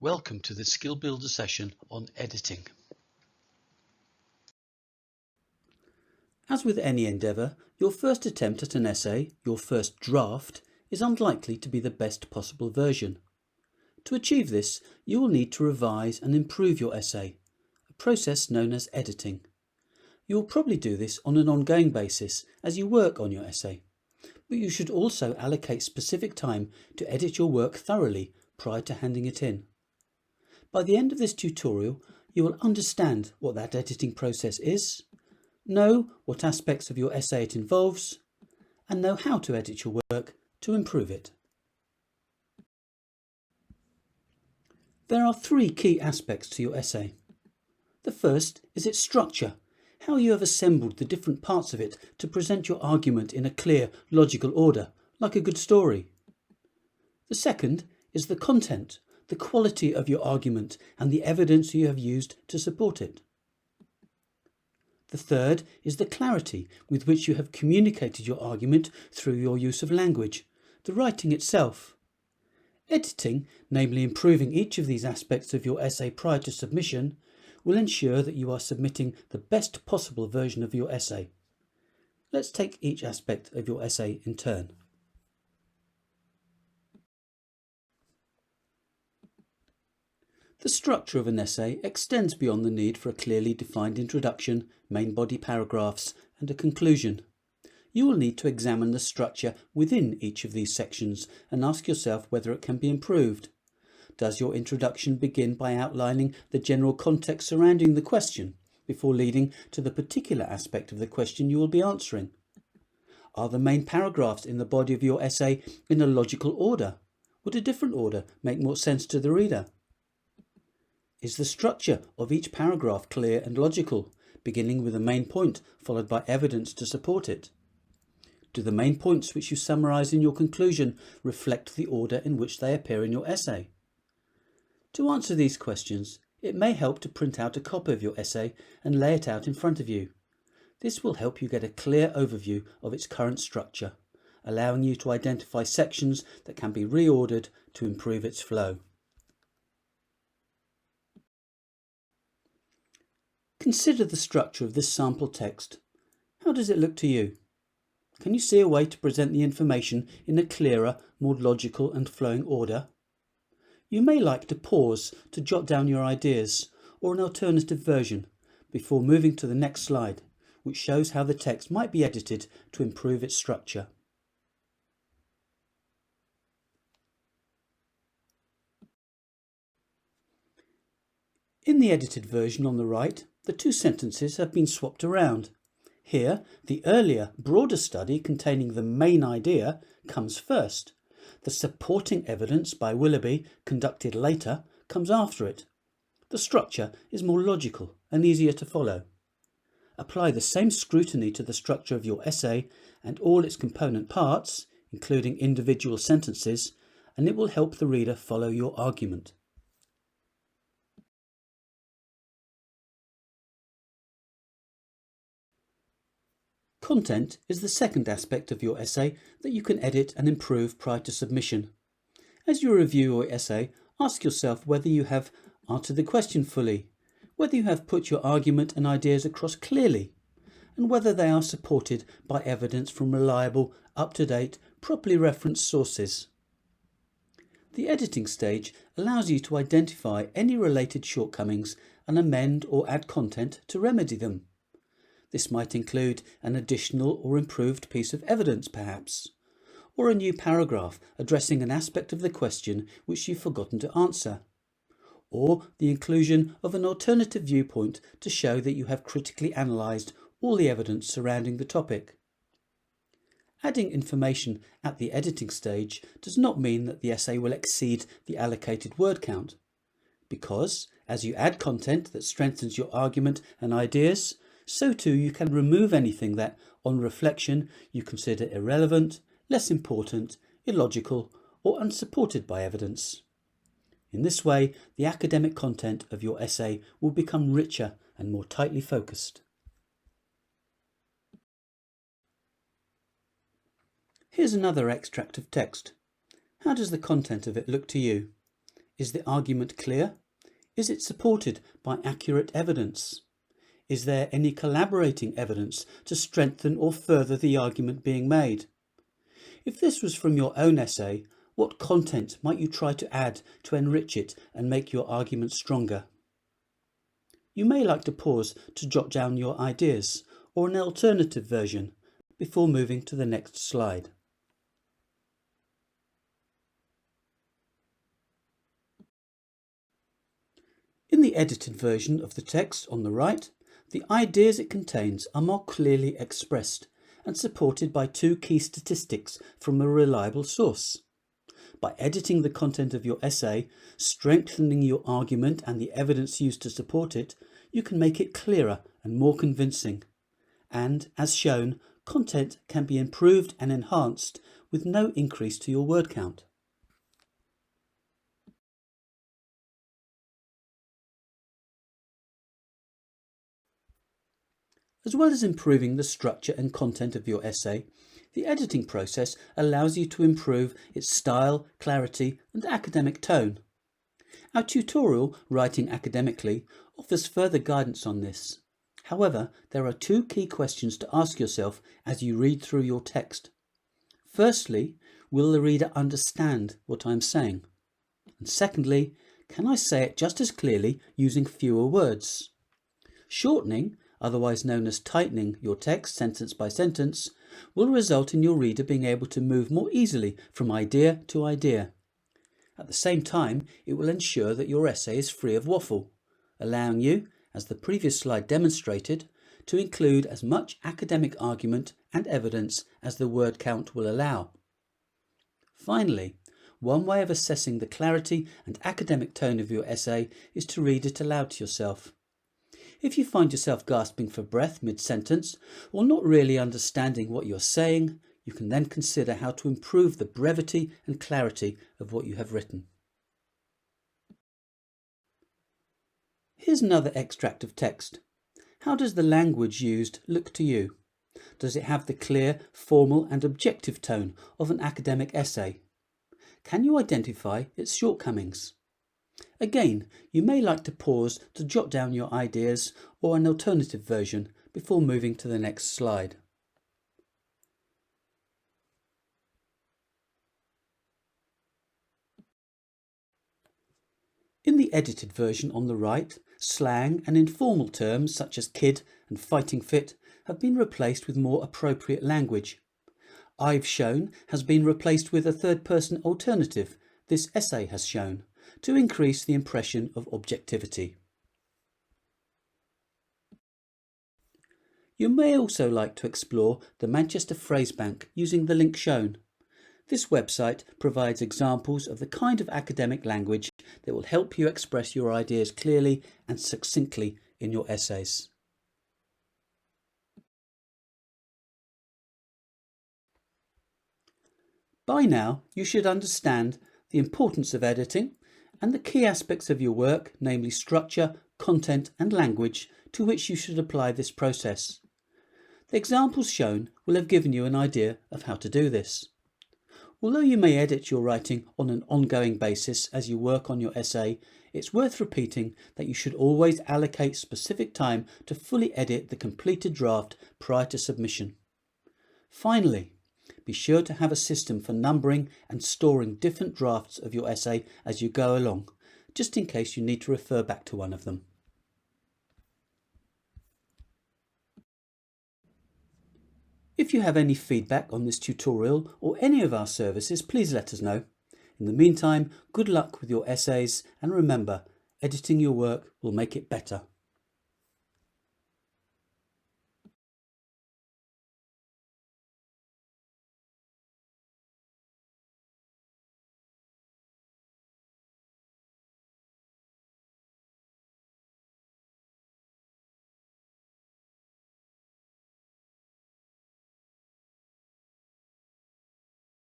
Welcome to the Skill Builder session on editing. As with any endeavour, your first attempt at an essay, your first draft, is unlikely to be the best possible version. To achieve this, you will need to revise and improve your essay, a process known as editing. You will probably do this on an ongoing basis as you work on your essay, but you should also allocate specific time to edit your work thoroughly prior to handing it in. By the end of this tutorial, you will understand what that editing process is, know what aspects of your essay it involves, and know how to edit your work to improve it. There are three key aspects to your essay. The first is its structure, how you have assembled the different parts of it to present your argument in a clear, logical order, like a good story. The second is the content, the quality of your argument and the evidence you have used to support it. The third is the clarity with which you have communicated your argument through your use of language, the writing itself. Editing, namely improving each of these aspects of your essay prior to submission, will ensure that you are submitting the best possible version of your essay. Let's take each aspect of your essay in turn. The structure of an essay extends beyond the need for a clearly defined introduction, main body paragraphs, and a conclusion. You will need to examine the structure within each of these sections and ask yourself whether it can be improved. Does your introduction begin by outlining the general context surrounding the question before leading to the particular aspect of the question you will be answering? Are the main paragraphs in the body of your essay in a logical order? Would a different order make more sense to the reader? Is the structure of each paragraph clear and logical, beginning with a main point followed by evidence to support it? Do the main points which you summarise in your conclusion reflect the order in which they appear in your essay? To answer these questions, it may help to print out a copy of your essay and lay it out in front of you. This will help you get a clear overview of its current structure, allowing you to identify sections that can be reordered to improve its flow. Consider the structure of this sample text. How does it look to you? Can you see a way to present the information in a clearer, more logical and flowing order? You may like to pause to jot down your ideas or an alternative version before moving to the next slide, which shows how the text might be edited to improve its structure. In the edited version on the right, the two sentences have been swapped around. Here, the earlier, broader study containing the main idea comes first. The supporting evidence by Willoughby, conducted later, comes after it. The structure is more logical and easier to follow. Apply the same scrutiny to the structure of your essay and all its component parts, including individual sentences, and it will help the reader follow your argument. Content is the second aspect of your essay that you can edit and improve prior to submission. As you review your essay, ask yourself whether you have answered the question fully, whether you have put your argument and ideas across clearly, and whether they are supported by evidence from reliable, up-to-date, properly referenced sources. The editing stage allows you to identify any related shortcomings and amend or add content to remedy them. This might include an additional or improved piece of evidence perhaps, or a new paragraph addressing an aspect of the question which you've forgotten to answer, or the inclusion of an alternative viewpoint to show that you have critically analysed all the evidence surrounding the topic. Adding information at the editing stage does not mean that the essay will exceed the allocated word count, because as you add content that strengthens your argument and ideas, so too you can remove anything that, on reflection, you consider irrelevant, less important, illogical, or unsupported by evidence. In this way, the academic content of your essay will become richer and more tightly focused. Here's another extract of text. How does the content of it look to you? Is the argument clear? Is it supported by accurate evidence? Is there any collaborating evidence to strengthen or further the argument being made? If this was from your own essay, what content might you try to add to enrich it and make your argument stronger? You may like to pause to jot down your ideas or an alternative version before moving to the next slide. In the edited version of the text on the right, the ideas it contains are more clearly expressed and supported by two key statistics from a reliable source. By editing the content of your essay, strengthening your argument and the evidence used to support it, you can make it clearer and more convincing. And, as shown, content can be improved and enhanced with no increase to your word count. As well as improving the structure and content of your essay, the editing process allows you to improve its style, clarity, and academic tone. Our tutorial, Writing Academically, offers further guidance on this. However, there are two key questions to ask yourself as you read through your text. Firstly, will the reader understand what I am saying? And secondly, can I say it just as clearly using fewer words? Shortening, otherwise known as tightening your text sentence by sentence, will result in your reader being able to move more easily from idea to idea. At the same time, it will ensure that your essay is free of waffle, allowing you, as the previous slide demonstrated, to include as much academic argument and evidence as the word count will allow. Finally, one way of assessing the clarity and academic tone of your essay is to read it aloud to yourself. If you find yourself gasping for breath mid-sentence or not really understanding what you're saying, you can then consider how to improve the brevity and clarity of what you have written. Here's another extract of text. How does the language used look to you? Does it have the clear, formal and objective tone of an academic essay? Can you identify its shortcomings? Again, you may like to pause to jot down your ideas or an alternative version before moving to the next slide. In the edited version on the right, slang and informal terms such as kid and fighting fit have been replaced with more appropriate language. I've shown has been replaced with a third-person alternative, this essay has shown, to increase the impression of objectivity. You may also like to explore the Manchester Phrase Bank using the link shown. This website provides examples of the kind of academic language that will help you express your ideas clearly and succinctly in your essays. By now, you should understand the importance of editing and the key aspects of your work, namely structure, content and language, to which you should apply this process. The examples shown will have given you an idea of how to do this. Although you may edit your writing on an ongoing basis as you work on your essay, it's worth repeating that you should always allocate specific time to fully edit the completed draft prior to submission. Finally, be sure to have a system for numbering and storing different drafts of your essay as you go along, just in case you need to refer back to one of them. If you have any feedback on this tutorial or any of our services, please let us know. In the meantime, good luck with your essays and remember, editing your work will make it better.